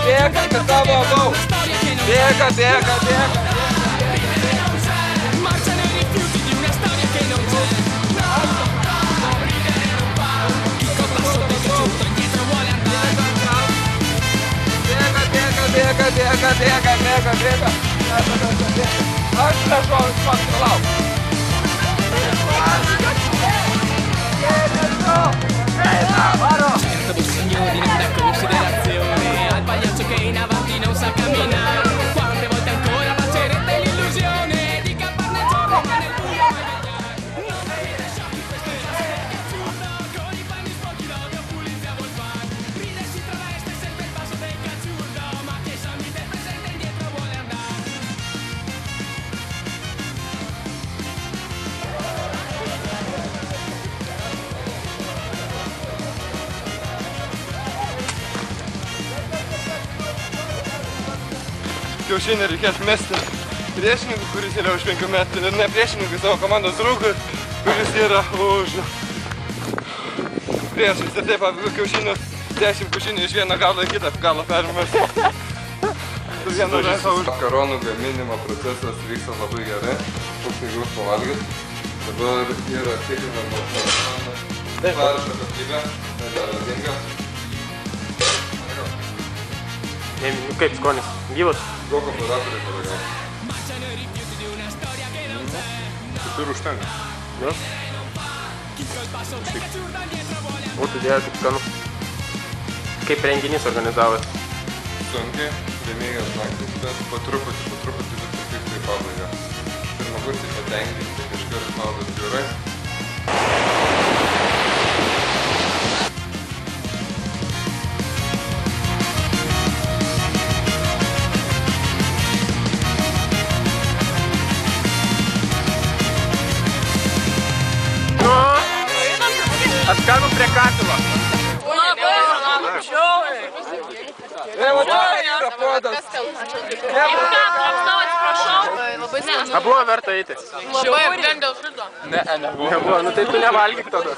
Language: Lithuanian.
Bėga, kad tavo gau. Bėga. Bėga. Aš prašau, lauk. Certo signori non dà considerazione al pagliaccio che in avanti non sa camminare. Quante volte ancora bacerete l'illusione di camparne il giorno che nel buio non avete sciocchi, questo è assurdo. Con i panni sporchi l'odio pulizia vuol far ridersi tra resta e sempre il passo del calciurdo, ma che sogni del presente indietro vuole andare. Kiaušinį reikės mesti priešininkų, kuris yra už 5 metrų, ir ne priešininkų, savo komandos draugų, kuris yra už priešais. Ir taip, kiaušinių, 10 kiaušinių iš vieno galo į kitą galą perimės. Su vienu ranką už. Makaronų gaminimo procesas vyksta labai gerai, koks įgrus pavalgys. Dabar yra tikrinama parašą kokybę, nedėladinga. Kaip skonis? Gyvas? Goko operatoriai padariau. Taip ir užtenka. Jo? O tu dėja kaip skanu. Kaip renginys organizavot? Sunkiai, laimingas naktis, bet po truputį viskas vyksta į pabaigą. Žmogus tai patenkinti, iškart naudas gerai. Atskanu prie katilo. Va čia yra puodas. A buvo verta eiti? Labai vien dėl šito. Nebuvo, nu tai tu nevalgyk tada.